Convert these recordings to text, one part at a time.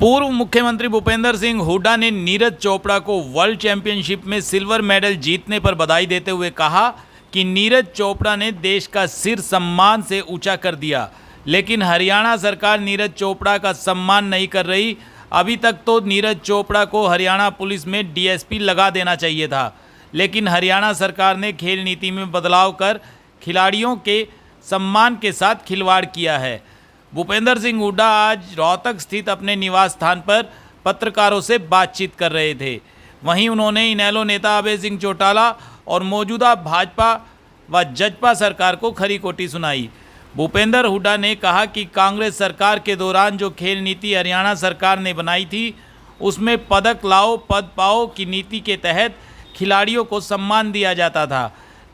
पूर्व मुख्यमंत्री भूपेंद्र सिंह हुड्डा ने नीरज चोपड़ा को वर्ल्ड चैंपियनशिप में सिल्वर मेडल जीतने पर बधाई देते हुए कहा कि नीरज चोपड़ा ने देश का सिर सम्मान से ऊंचा कर दिया, लेकिन हरियाणा सरकार नीरज चोपड़ा का सम्मान नहीं कर रही। अभी तक तो नीरज चोपड़ा को हरियाणा पुलिस में डीएसपी लगा देना चाहिए था, लेकिन हरियाणा सरकार ने खेल नीति में बदलाव कर खिलाड़ियों के सम्मान के साथ खिलवाड़ किया है। भूपेंद्र सिंह हुड्डा आज रोहतक स्थित अपने निवास स्थान पर पत्रकारों से बातचीत कर रहे थे। वहीं उन्होंने इनेलो नेता अभय सिंह चौटाला और मौजूदा भाजपा व जजपा सरकार को खरी खोटी सुनाई। भूपेंद्र हुड्डा ने कहा कि कांग्रेस सरकार के दौरान जो खेल नीति हरियाणा सरकार ने बनाई थी, उसमें पदक लाओ पद पाओ की नीति के तहत खिलाड़ियों को सम्मान दिया जाता था,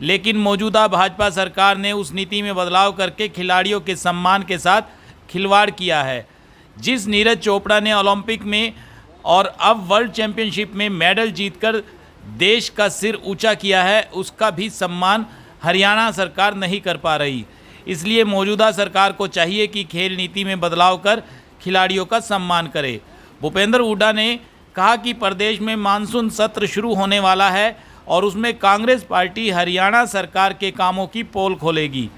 लेकिन मौजूदा भाजपा सरकार ने उस नीति में बदलाव करके खिलाड़ियों के सम्मान के साथ खिलवाड़ किया है। जिस नीरज चोपड़ा ने ओलंपिक में और अब वर्ल्ड चैंपियनशिप में मेडल जीतकर देश का सिर ऊंचा किया है, उसका भी सम्मान हरियाणा सरकार नहीं कर पा रही। इसलिए मौजूदा सरकार को चाहिए कि खेल नीति में बदलाव कर खिलाड़ियों का सम्मान करे। भूपेंद्र हुड्डा ने कहा कि प्रदेश में मानसून सत्र शुरू होने वाला है और उसमें कांग्रेस पार्टी हरियाणा सरकार के कामों की पोल खोलेगी,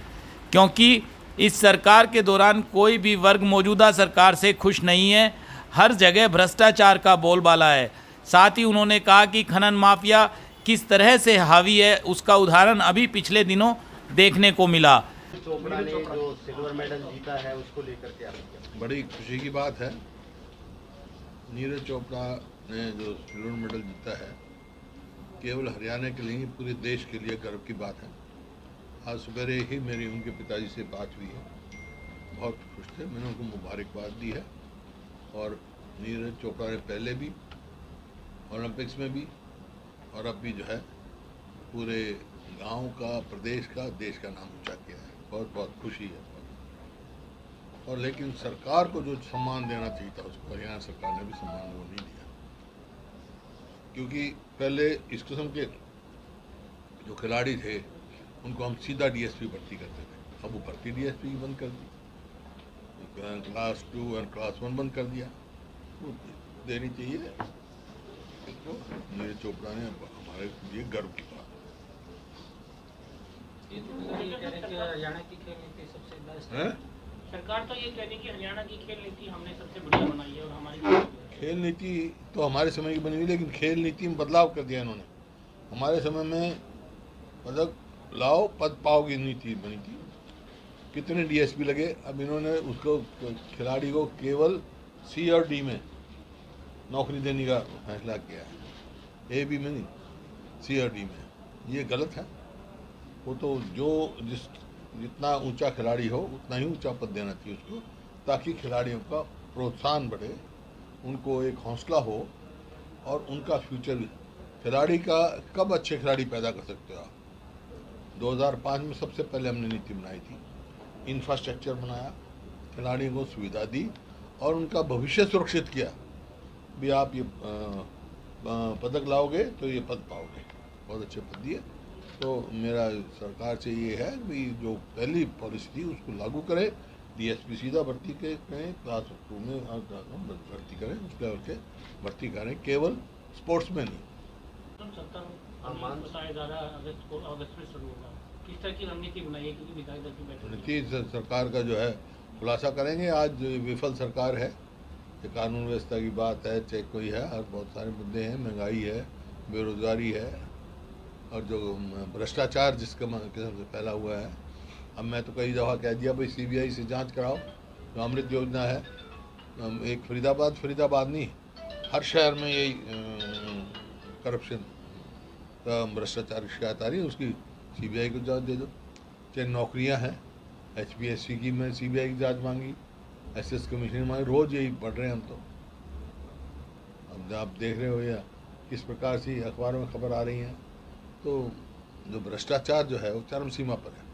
क्योंकि इस सरकार के दौरान कोई भी वर्ग मौजूदा सरकार से खुश नहीं है। हर जगह भ्रष्टाचार का बोलबाला है। साथ ही उन्होंने कहा कि खनन माफिया किस तरह से हावी है, उसका उदाहरण अभी पिछले दिनों देखने को मिला। चोपड़ा ने जो सिल्वर मेडल जीता है उसको लेकर के आपकी बड़ी खुशी की बात है। नीरज चोपड़ा ने जो सिल्वर मेडल जीता है, केवल हरियाणा के लिए, पूरे देश के लिए गर्व की बात है। आज सवेरे ही मेरी उनके पिताजी से बात हुई है, बहुत खुश थे। मैंने उनको मुबारकबाद दी है। और नीरज चोपड़ा ने पहले भी ओलंपिक्स में भी और अब भी जो है पूरे गांव का, प्रदेश का, देश का नाम ऊंचा किया है। बहुत बहुत खुशी है। और लेकिन सरकार को जो सम्मान देना चाहिए था, उसको हरियाणा सरकार ने भी सम्मान वो नहीं दिया, क्योंकि पहले इस किस्म के जो खिलाड़ी थे उनको हम सीधा डीएसपी भर्ती करते थे। अब वो भर्ती डीएसपी बंद कर दी, क्लास 2 और क्लास 1 बंद कर दिया। वो देनी चाहिए इसको। नीरज चोपड़ा ने हमारे लिए गर्व की बात है। सरकार तो ये कह रही है कि हरियाणा की खेल नीति हमने सबसे बढ़िया बनाई है और हमारी खेल नीति तो हमारे समय की बनी हुई, लेकिन खेल नीति में बदलाव कर दिया इन्होंने। हमारे समय में पदक लाओ पद पाओ की नीति बनी थी। कितने डीएसपी लगे, अब इन्होंने उसको खिलाड़ी को केवल सी और डी में नौकरी देने का फैसला किया है, ए बी में नहीं, सी और डी में। ये गलत है। वो तो जितना ऊंचा खिलाड़ी हो उतना ही ऊंचा पद देना चाहिए उसको, ताकि खिलाड़ियों का प्रोत्साहन बढ़े, उनको एक हौसला हो और उनका फ्यूचर। खिलाड़ी का कब अच्छे खिलाड़ी पैदा कर सकते हो आप? 2005 में सबसे पहले हमने नीति बनाई थी, इंफ्रास्ट्रक्चर बनाया, खिलाड़ियों को सुविधा दी और उनका भविष्य सुरक्षित किया। भी आप ये पदक लाओगे तो ये पद पाओगे, बहुत अच्छे पद दिए। तो मेरा सरकार से ये है कि जो पहली पॉलिसी थी उसको लागू करें। डीएसपी सीधा भर्ती करें, क्लास 2 में भर्ती करें, उस लेवल के भर्ती करें, केवल स्पोर्ट्स में नहीं। किस तरह की रणनीति बनाई है, क्योंकि विधायक दल की बैठक नीति सरकार का जो है खुलासा करेंगे। आज विफल सरकार है, ये कानून व्यवस्था की बात है, चाहे कोई है, और बहुत सारे मुद्दे हैं, महंगाई है, बेरोजगारी है और जो भ्रष्टाचार जिसका किस्म से फैला हुआ है। अब मैं तो कई दफ़ा कह दिया भाई सीबीआई से जांच कराओ। जो अमृत योजना है, एक फरीदाबाद नहीं, हर शहर में यही करप्शन का, भ्रष्टाचार की शिकायत आ रही है, उसकी सीबीआई को जांच दे दो। चाहे नौकरियां हैं, एचपीएससी की मैं सीबीआई की जांच मांगी, एसएस कमीशन मांगी, रोज़ यही पढ़ रहे हैं हम। तो अब आप देख रहे हो या किस प्रकार से अखबारों में खबर आ रही हैं। तो जो भ्रष्टाचार जो है वो चरम सीमा पर है।